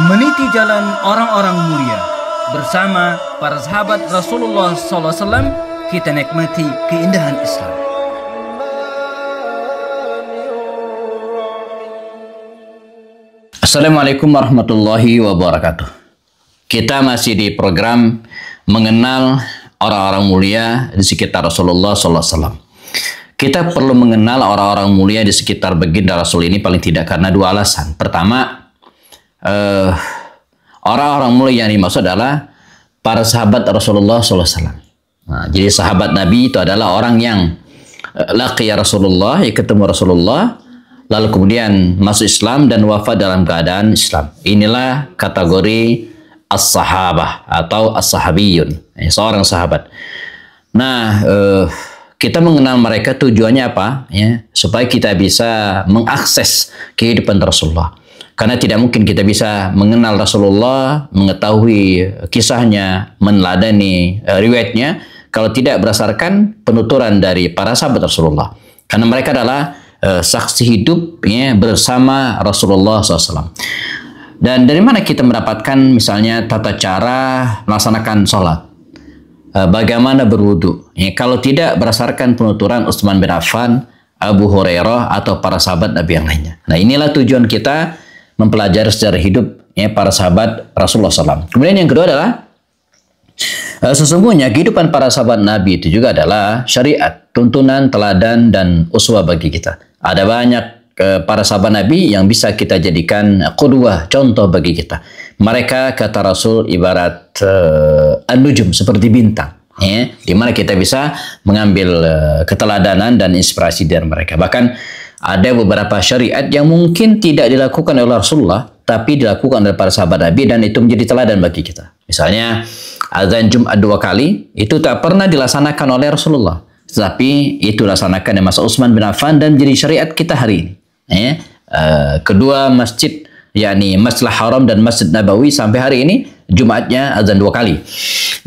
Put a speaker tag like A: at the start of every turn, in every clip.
A: meniti jalan orang-orang mulia. Bersama para sahabat Rasulullah SAW, kita nikmati keindahan Islam. Assalamualaikum warahmatullahi wabarakatuh. Kita masih di program mengenal orang-orang mulia di sekitar Rasulullah SAW. Kita perlu mengenal orang-orang mulia di sekitar baginda Rasul ini paling tidak karena dua alasan. Pertama, orang-orang mulia yang dimaksud adalah para sahabat Rasulullah SAW. Nah, jadi sahabat Nabi itu adalah orang yang laqiya Rasulullah, yang ketemu Rasulullah, lalu kemudian masuk Islam dan wafat dalam keadaan Islam. Inilah kategori as-sahabah atau as-sahabiyun, seorang sahabat. Nah, kita mengenal mereka tujuannya apa? Ya, supaya kita bisa mengakses kehidupan Rasulullah. Karena tidak mungkin kita bisa mengenal Rasulullah, mengetahui kisahnya, meneladani riwayatnya, kalau tidak berdasarkan penuturan dari para sahabat Rasulullah. Karena mereka adalah saksi hidup ya, bersama Rasulullah SAW. Dan dari mana kita mendapatkan misalnya tata cara melaksanakan sholat? Bagaimana berwudu? Ya, kalau tidak berdasarkan penuturan Utsman bin Affan, Abu Hurairah, atau para sahabat Nabi yang lainnya. Nah, inilah tujuan kita mempelajari sejarah hidup ya, para sahabat Rasulullah SAW. Kemudian yang kedua adalah sesungguhnya kehidupan para sahabat Nabi itu juga adalah syariat, tuntunan, teladan, dan uswah bagi kita. Ada banyak para sahabat Nabi yang bisa kita jadikan qudwah, contoh bagi kita. Mereka, kata Rasul, ibarat an-nujum, seperti bintang. Ya, di mana kita bisa mengambil keteladanan dan inspirasi dari mereka. Bahkan ada beberapa syariat yang mungkin tidak dilakukan oleh Rasulullah, tapi dilakukan oleh para sahabat Nabi dan itu menjadi teladan bagi kita. Misalnya, azan Jumat 2 kali, itu tak pernah dilaksanakan oleh Rasulullah. Tetapi itu dilaksanakan di masa Utsman bin Affan dan menjadi syariat kita hari ini. Ya. Kedua masjid, yakni Masjidil Haram dan Masjid Nabawi sampai hari ini, Jumatnya azan 2 kali.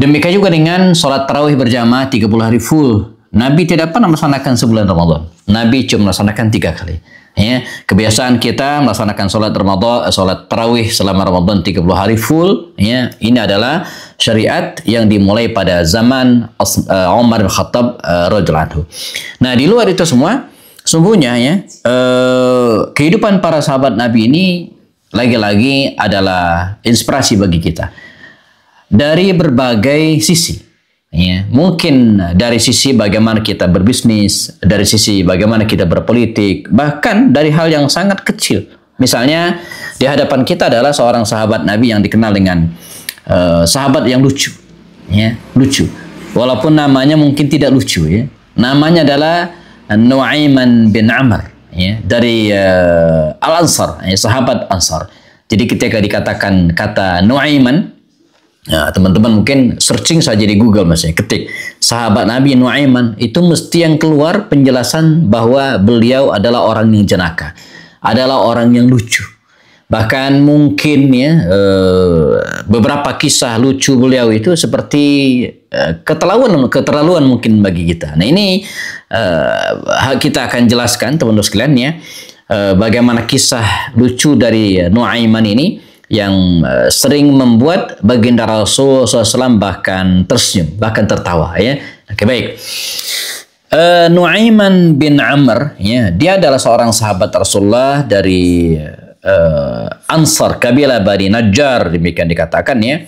A: Demikian juga dengan sholat tarawih berjamaah 30 hari full. Nabi tidak pernah melaksanakan sebulan Ramadan. Nabi cuma melaksanakan 3 kali. Ya, kebiasaan kita melaksanakan sholat Ramadan, sholat tarawih selama Ramadan 30 hari full. Ya, ini adalah syariat yang dimulai pada zaman Umar bin Khattab radhiyallahu anhu. Nah, di luar itu semua, sungguhnya ya kehidupan para sahabat Nabi ini lagi-lagi adalah inspirasi bagi kita dari berbagai sisi. Ya, mungkin dari sisi bagaimana kita berbisnis, dari sisi bagaimana kita berpolitik, bahkan dari hal yang sangat kecil. Misalnya di hadapan kita adalah seorang sahabat Nabi yang dikenal dengan sahabat yang lucu, ya, lucu. Walaupun namanya mungkin tidak lucu, ya. Namanya adalah Nu'aiman bin Amr, ya, dari Al-Ansar, ya, sahabat Ansar. Jadi ketika dikatakan kata Nu'aiman, ya, teman-teman mungkin searching saja di Google, maksudnya ketik sahabat Nabi Nu'aiman, itu mesti yang keluar penjelasan bahwa beliau adalah orang yang jenaka, adalah orang yang lucu. Bahkan mungkin ya beberapa kisah lucu beliau itu seperti keterlaluan mungkin bagi kita. Nah, ini kita akan jelaskan teman-teman sekalian ya, bagaimana kisah lucu dari Nu'aiman ini yang sering membuat baginda Rasul SAW bahkan tersenyum, bahkan tertawa ya. Oke, baik. Nu'aiman bin Amr ya, dia adalah seorang sahabat Rasulullah dari Ansar, kabilah Bani Najjar, demikian dikatakan ya.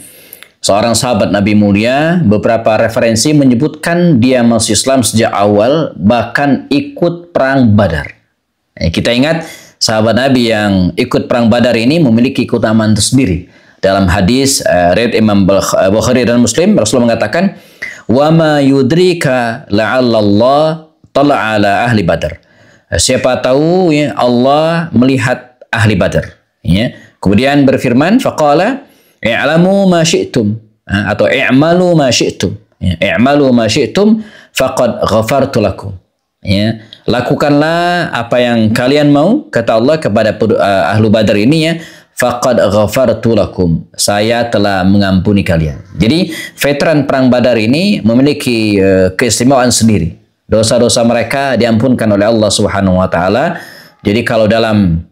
A: Seorang sahabat Nabi mulia, beberapa referensi menyebutkan dia masuk Islam sejak awal, bahkan ikut perang Badar. Kita ingat sahabat Nabi yang ikut perang Badar ini memiliki keutamaan tersendiri. Dalam hadis riwayat Imam Bukhari dan Muslim, Rasulullah mengatakan, "Wa ma yudrika la'allallah tala'a ala ahli Badar." Siapa tahu ya, Allah melihat ahli Badar. Ya. Kemudian berfirman, faqala i'lamu ma syi'tum, atau i'malu ma syi'tum. Ya, i'malu ma syi'tum faqad ghafartu lakum. Ya, lakukanlah apa yang kalian mau, kata Allah kepada ahlu Badar ini ya, faqad ghafartu lakum, saya telah mengampuni kalian. Jadi veteran perang Badar ini memiliki keistimewaan sendiri. Dosa-dosa mereka diampunkan oleh Allah Subhanahu wa taala. Jadi kalau dalam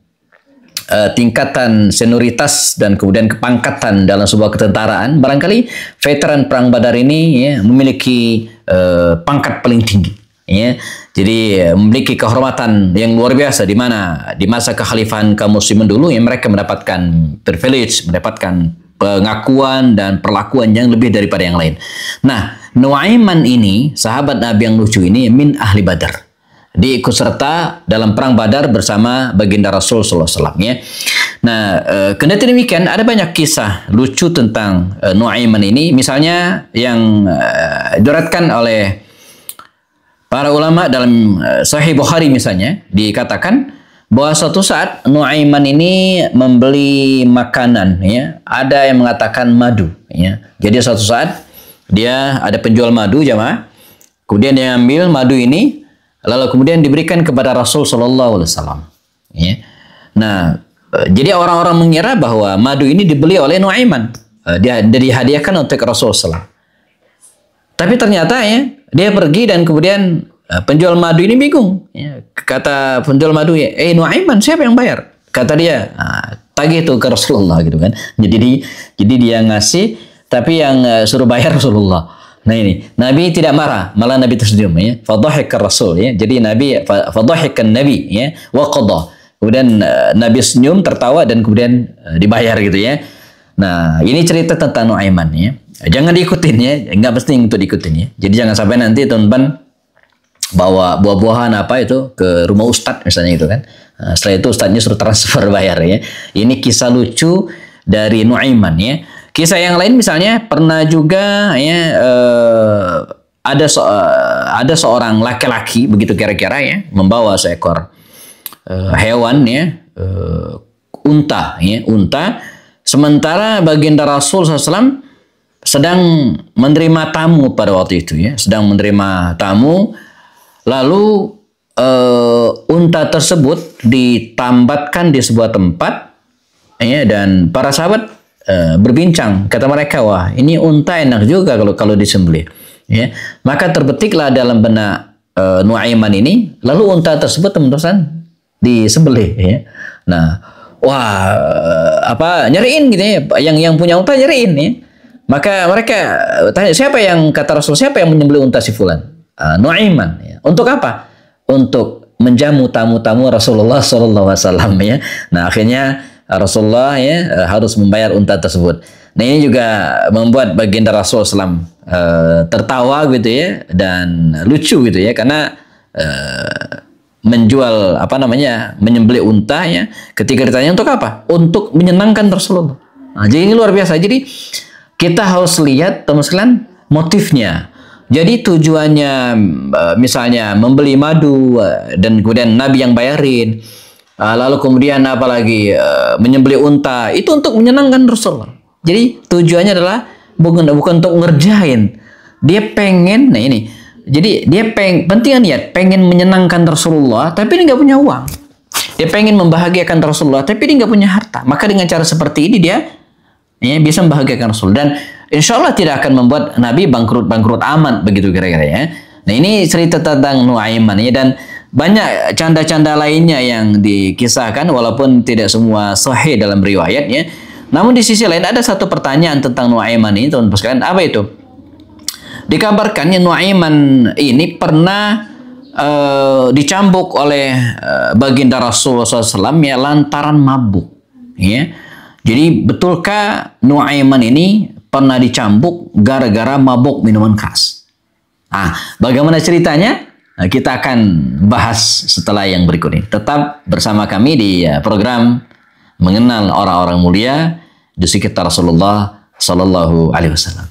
A: tingkatan senioritas dan kemudian kepangkatan dalam sebuah ketentaraan, barangkali veteran perang Badar ini ya, memiliki pangkat paling tinggi. Ya, jadi memiliki kehormatan yang luar biasa, di mana di masa kekhalifahan kaum muslimin dulu ya, mereka mendapatkan privilege, mendapatkan pengakuan dan perlakuan yang lebih daripada yang lain. Nah, Nuaiman ini, sahabat Nabi yang lucu ini, min ahli Badar. Dia ikut serta dalam perang Badar bersama baginda Rasul sallallahu alaihi wasallam ya. Nah, kendati demikian ada banyak kisah lucu tentang Nuaiman ini, misalnya yang diriwayatkan oleh para ulama dalam Sahih Bukhari misalnya, dikatakan bahwa suatu saat Nuaiman ini membeli makanan ya, ada yang mengatakan madu ya. Jadi suatu saat dia ada penjual madu jamaah, kemudian dia ambil madu ini lalu kemudian diberikan kepada Rasul sallallahu alaihi wasallam ya. Nah, jadi orang-orang mengira bahwa madu ini dibeli oleh Nuaiman, dia dihadiahkan untuk Rasul sallallahu alaihi wasallam. Tapi ternyata ya, dia pergi dan kemudian penjual madu ini bingung. Ya, kata penjual madu ya, Nuaiman, siapa yang bayar? Kata dia, tagih itu ke Rasulullah gitu kan. Jadi dia ngasih, tapi yang suruh bayar Rasulullah. Nah ini, Nabi tidak marah, malah Nabi tersenyum ya. Fadhahika Rasul ya. Jadi Nabi fadhahikan Nabi ya, wa qada. Kemudian Nabi senyum, tertawa dan kemudian dibayar gitu ya. Nah, ini cerita tentang Nuaiman ya. Jangan diikutin ya, nggak penting untuk diikutin ya. Jadi jangan sampai nanti teman-teman bawa buah-buahan apa itu ke rumah ustadz misalnya gitu kan. Nah, setelah itu ustadznya suruh transfer bayar ya. Ini kisah lucu dari Nuaiman ya. Kisah yang lain misalnya pernah juga ya ada seorang laki-laki begitu kira-kira ya, membawa seekor hewan ya, unta ya, unta. Sementara baginda Rasul SAW sedang menerima tamu pada waktu itu ya, sedang menerima tamu, lalu unta tersebut ditambatkan di sebuah tempat ya, dan para sahabat berbincang, kata mereka, wah ini unta enak juga kalau disembelih ya. Maka terbetiklah dalam benak Nuaiman ini, lalu unta tersebut teman-teman disembelih ya. Nah, wah nyariin gitu ya, yang punya unta nyariin ya. Maka mereka tanya, siapa yang, kata Rasul, siapa yang menyembelih unta si fulan? Nuaiman ya. Untuk apa? Untuk menjamu tamu-tamu Rasulullah SAW ya. Nah, akhirnya Rasulullah ya harus membayar unta tersebut. Nah, ini juga membuat baginda Rasul SAW tertawa gitu ya, dan lucu gitu ya, karena menjual menyembelih unta ya, ketika ditanya untuk apa? Untuk menyenangkan Rasulullah. Nah, jadi ini luar biasa. Jadi kita harus lihat teman sekalian motifnya. Jadi tujuannya misalnya membeli madu dan kemudian Nabi yang bayarin, lalu kemudian apalagi menyembelih unta, itu untuk menyenangkan Rasulullah. Jadi tujuannya adalah bukan untuk ngerjain. Dia pengen, nah ini, jadi dia penting niat, pengen menyenangkan Rasulullah, tapi dia nggak punya uang. Dia pengen membahagiakan Rasulullah, tapi dia nggak punya harta. Maka dengan cara seperti ini dia ya, bisa membahagiakan Rasul, dan insya Allah tidak akan membuat Nabi bangkrut aman begitu kira-kira ya. Nah, ini cerita tentang Nuaiman ya, dan banyak canda-canda lainnya yang dikisahkan walaupun tidak semua sahih dalam riwayat ya. Namun di sisi lain ada satu pertanyaan tentang Nuaiman ini, teman-teman sekalian. Apa itu? Dikabarkan ya, Nuaiman ini pernah dicambuk oleh baginda Rasulullah SAW ya, lantaran mabuk ya. Jadi betulkah Nuaiman ini pernah dicambuk gara-gara mabuk minuman keras? Bagaimana ceritanya? Nah, kita akan bahas setelah yang berikut ini. Tetap bersama kami di program Mengenal Orang-orang Mulia di sekitar Rasulullah Sallallahu Alaihi Wasallam.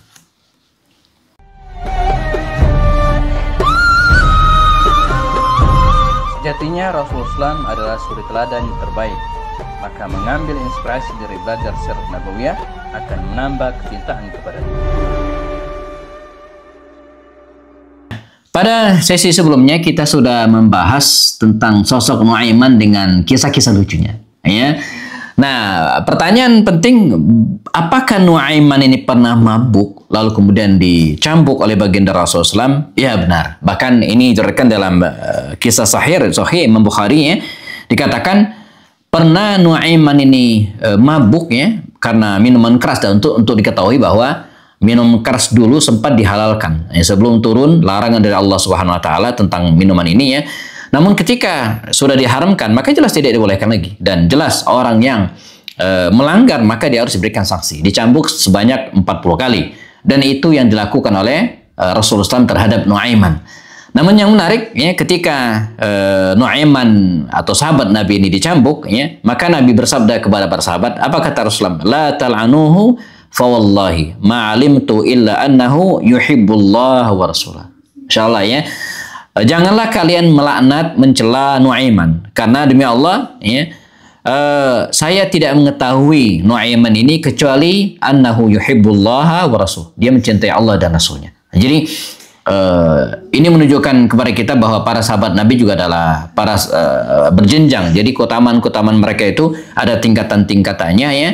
A: Sejatinya Rasulullah SAW adalah suri teladan yang terbaik. Maka mengambil inspirasi dari belajar sirah nabawiyah akan menambah kecintaan kepadanya. Pada sesi sebelumnya kita sudah membahas tentang sosok Nuaiman dengan kisah-kisah lucunya. Ya. Nah, pertanyaan penting, apakah Nuaiman ini pernah mabuk lalu kemudian dicambuk oleh baginda Rasulullah SAW? Ya, benar. Bahkan ini diriwayatkan dalam kisah Sahih Imam Bukhari ya, dikatakan pernah Nuaiman ini mabuk ya karena minuman keras, dan untuk diketahui bahwa minum keras dulu sempat dihalalkan ya, sebelum turun larangan dari Allah Subhanahu wa taala tentang minuman ini ya. Namun ketika sudah diharamkan maka jelas tidak dibolehkan lagi, dan jelas orang yang melanggar maka dia harus diberikan sanksi, dicambuk sebanyak 40 kali, dan itu yang dilakukan oleh Rasulullah SAW terhadap Nuaiman. Namun yang menarik ya, ketika Nuaiman atau sahabat Nabi ini dicambuk ya, maka Nabi bersabda kepada para sahabat, apa kata Rasulullah? La tal'anuhu fa wallahi ma 'alimtu illa annahu yuhibbullah wa rasulah. Insyaallah ya. Janganlah kalian melaknat, mencela Nuaiman, karena demi Allah ya, saya tidak mengetahui Nuaiman ini kecuali annahu yuhibbullah wa rasul. Dia mencintai Allah dan Rasulnya. Jadi ini menunjukkan kepada kita bahwa para sahabat Nabi juga adalah para berjenjang. Jadi keutamaan mereka itu ada tingkatan-tingkatannya ya.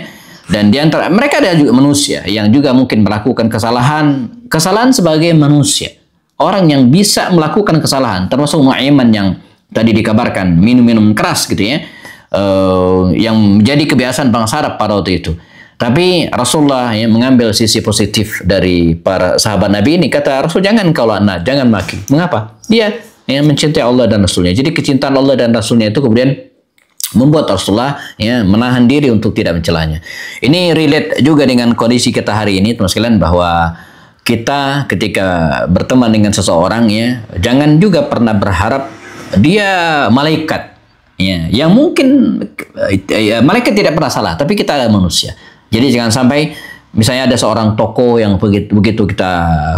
A: Dan di antara mereka ada juga manusia yang juga mungkin melakukan kesalahan sebagai manusia. Orang yang bisa melakukan kesalahan, termasuk Nuaiman yang tadi dikabarkan minum keras gitu ya, yang menjadi kebiasaan bangsa Arab pada waktu itu. Tapi Rasulullah ya, mengambil sisi positif dari para sahabat Nabi ini. Kata Rasul, jangan kau laknat, jangan maki. Mengapa? Dia yang mencintai Allah dan Rasulnya. Jadi kecintaan Allah dan Rasulnya itu kemudian membuat Rasulullah ya, menahan diri untuk tidak mencelanya. Ini relate juga dengan kondisi kita hari ini, teman sekalian, bahwa kita ketika berteman dengan seseorang ya, jangan juga pernah berharap dia malaikat ya, yang mungkin ya, malaikat tidak pernah salah, tapi kita adalah manusia. Jadi jangan sampai misalnya ada seorang tokoh yang begitu kita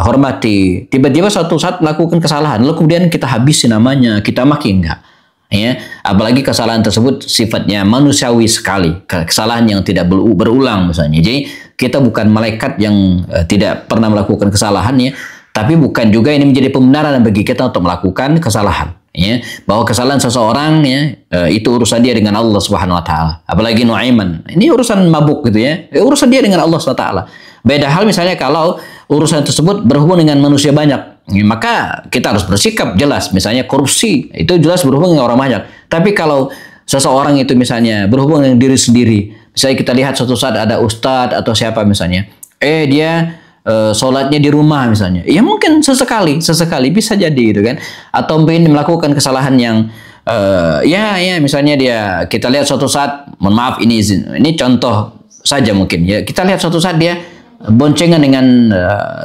A: hormati, tiba-tiba suatu saat melakukan kesalahan, lalu kemudian kita habisi namanya, kita maki, enggak. Ya, apalagi kesalahan tersebut sifatnya manusiawi sekali, kesalahan yang tidak berulang misalnya. Jadi kita bukan malaikat yang tidak pernah melakukan kesalahan ya, tapi bukan juga ini menjadi pembenaran bagi kita untuk melakukan kesalahan. Ya, bahwa kesalahan seseorang ya, itu urusan dia dengan Allah Subhanahu wa taala. Apalagi Nuaiman, ini urusan mabuk gitu ya, urusan dia dengan Allah Subhanahu wa taala. Beda hal misalnya kalau urusan tersebut berhubung dengan manusia banyak, ya, maka kita harus bersikap jelas. Misalnya korupsi, itu jelas berhubung dengan orang banyak. Tapi kalau seseorang itu misalnya berhubung dengan diri sendiri, misalnya kita lihat suatu saat ada ustadz atau siapa misalnya, dia sholatnya di rumah misalnya, ya mungkin sesekali bisa jadi gitu kan, atau mungkin melakukan kesalahan yang misalnya kita lihat suatu saat, mohon maaf ini contoh saja mungkin ya, kita lihat suatu saat dia boncengan dengan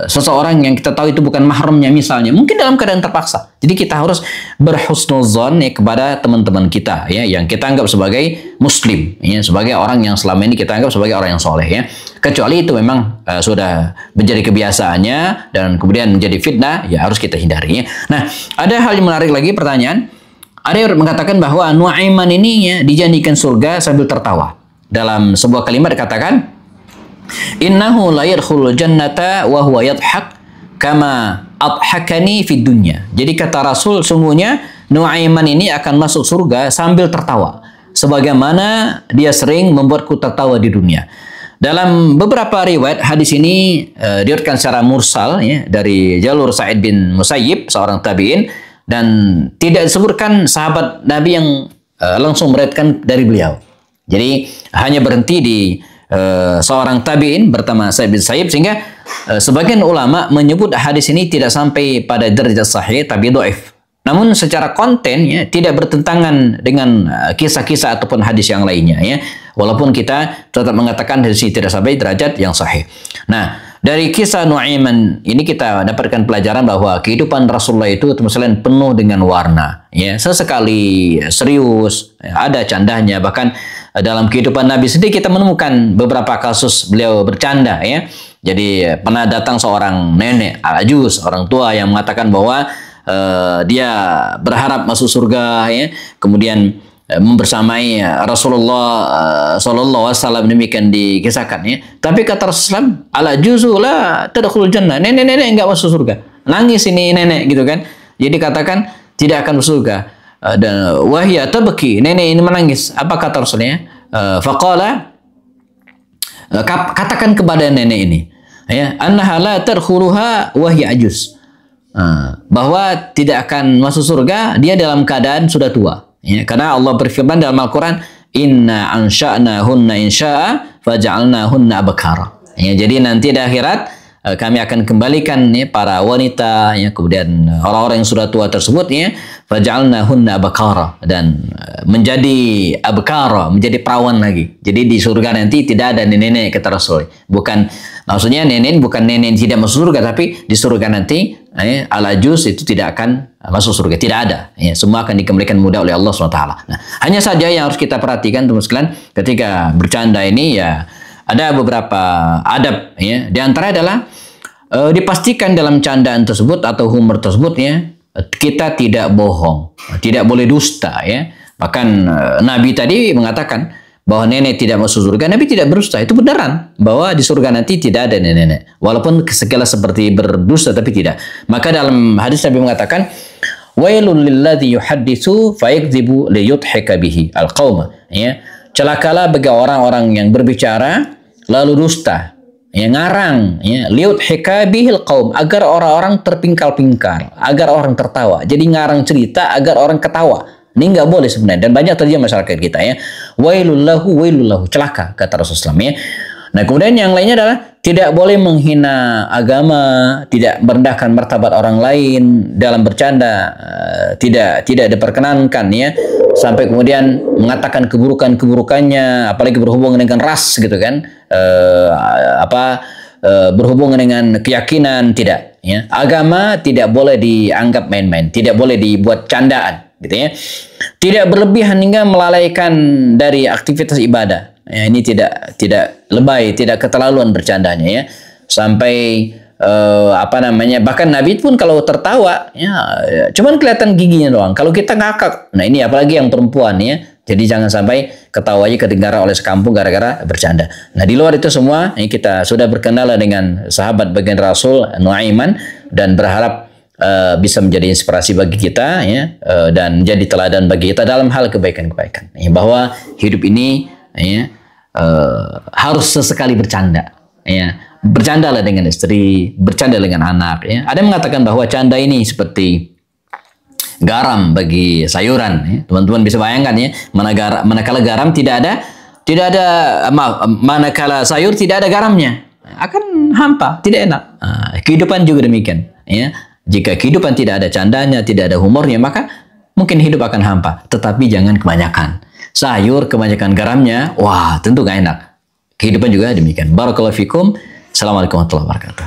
A: seseorang yang kita tahu itu bukan mahramnya misalnya, mungkin dalam keadaan terpaksa. Jadi kita harus berhusnuzon ya kepada teman-teman kita ya, yang kita anggap sebagai muslim ya, sebagai orang yang selama ini kita anggap sebagai orang yang soleh ya. Kecuali itu memang sudah menjadi kebiasaannya dan kemudian menjadi fitnah, ya harus kita hindari ya. Nah, ada hal yang menarik lagi, pertanyaan. Ada yang mengatakan bahwa Nuaiman ini ya dijanjikan surga sambil tertawa. Dalam sebuah kalimat dikatakan, innahu la yadkhulul jannata wa huwa yadhhak kama adhakani fid dunya. Jadi kata Rasul, sungguhnya Nuaiman ini akan masuk surga sambil tertawa, sebagaimana dia sering membuatku tertawa di dunia. Dalam beberapa riwayat hadis ini diriwayatkan secara mursal ya, dari jalur Sa'id bin Musayyib, seorang tabi'in, dan tidak disebutkan sahabat Nabi yang langsung meriwayatkan dari beliau. Jadi hanya berhenti di seorang tabi'in bernama Sa'id bin Musayyib, sehingga sebagian ulama menyebut hadis ini tidak sampai pada derajat sahih tapi dhaif. Namun secara konten ya, tidak bertentangan dengan kisah-kisah ataupun hadis yang lainnya ya. Walaupun kita tetap mengatakan hadis ini tidak sampai derajat yang sahih. Nah, dari kisah Nuaiman ini kita dapatkan pelajaran bahwa kehidupan Rasulullah itu selain penuh dengan warna ya. Sesekali serius, ada candanya, bahkan dalam kehidupan Nabi sendiri kita menemukan beberapa kasus beliau bercanda ya. Jadi pernah datang seorang nenek ajuz, orang tua yang mengatakan bahwa dia berharap masuk surga ya, kemudian membersamai Rasulullah sallallahu alaihi wasallam, demikian dikisahkan ya. Tapi kata Rasulullah, ala juzu la tadkhulul jannah, nenek enggak masuk surga. Nangis ini nenek gitu kan. Jadi katakan tidak akan masuk surga. Dan wahya tabki, nenek ini menangis. Apa kata Rasulnya? Faqala, katakan kepada nenek ini ya, annaha la tadkhuluha wahya ajuz. Bahwa tidak akan masuk surga dia dalam keadaan sudah tua ya, karena Allah berfirman dalam Al-Quran, inna ansha'nahunna insya'a faja'alnahunna abkara. Ya, jadi nanti di akhirat kami akan kembalikan ya, para wanita ya, kemudian orang-orang yang sudah tua tersebut ya, faj'alnahunna abkara, dan menjadi abkara, menjadi perawan lagi. Jadi di surga nanti tidak ada nenek-nenek, kata Rasul. Bukan maksudnya nenek bukan nenek tidak masuk surga, tapi di surga nanti al-ajuz itu tidak akan masuk surga, tidak ada. Ya, semua akan dikembalikan mudah oleh Allah SWT. Nah, hanya saja yang harus kita perhatikan teman sekalian ketika bercanda ini ya, ada beberapa adab ya. Di antara adalah dipastikan dalam candaan tersebut atau humor tersebut ya, kita tidak bohong, tidak boleh dusta ya. Bahkan Nabi tadi mengatakan bahwa nenek tidak masuk surga, Nabi tidak berdusta. Itu beneran bahwa di surga nanti tidak ada nenek-nenek. Walaupun segala seperti berdusta tapi tidak. Maka dalam hadis Nabi mengatakan, wailul lilladzi yuhadditsu fayakdzibu liyudhika bihi alqauma ya. Celakalah bagi orang-orang yang berbicara lalu dusta, ya, ngarang, ya, liyudhika bihil qaum, agar orang-orang terpingkal-pingkal, agar orang tertawa. Jadi ngarang cerita agar orang ketawa. Ini nggak boleh sebenarnya, dan banyak terjadi masyarakat kita ya. Wailullahu, celaka, kata Rasulullah ya. Nah, kemudian yang lainnya adalah tidak boleh menghina agama, tidak merendahkan martabat orang lain dalam bercanda, tidak diperkenankan ya. Sampai kemudian mengatakan keburukannya, apalagi berhubungan dengan ras gitu kan, berhubungan dengan keyakinan, tidak ya. Agama tidak boleh dianggap main-main, tidak boleh dibuat candaan gitu ya. Tidak berlebihan hingga melalaikan dari aktivitas ibadah. Ya, ini tidak lebay, tidak keterlaluan bercandanya ya. Sampai bahkan Nabi pun kalau tertawa ya cuman kelihatan giginya doang. Kalau kita ngakak, nah ini apalagi yang perempuan ya. Jadi jangan sampai ketawanya kedengaran oleh sekampung gara-gara bercanda. Nah, di luar itu semua ini kita sudah berkenalan dengan sahabat baginda Rasul Nuaiman, dan berharap bisa menjadi inspirasi bagi kita ya, dan menjadi teladan bagi kita dalam hal kebaikan-kebaikan ya, bahwa hidup ini ya, harus sesekali bercanda ya. Bercandalah dengan istri, bercanda dengan anak ya. Ada yang mengatakan bahwa canda ini seperti garam bagi sayuran ya. Teman-teman bisa bayangkan ya, manakala garam tidak ada manakala sayur tidak ada garamnya, akan hampa, tidak enak. Kehidupan juga demikian ya. Jika kehidupan tidak ada candanya, tidak ada humornya, maka mungkin hidup akan hampa. Tetapi jangan kebanyakan. Sayur kebanyakan garamnya, wah tentu gak enak. Kehidupan juga demikian. Barakallahu fikum. Assalamualaikum warahmatullahi wabarakatuh.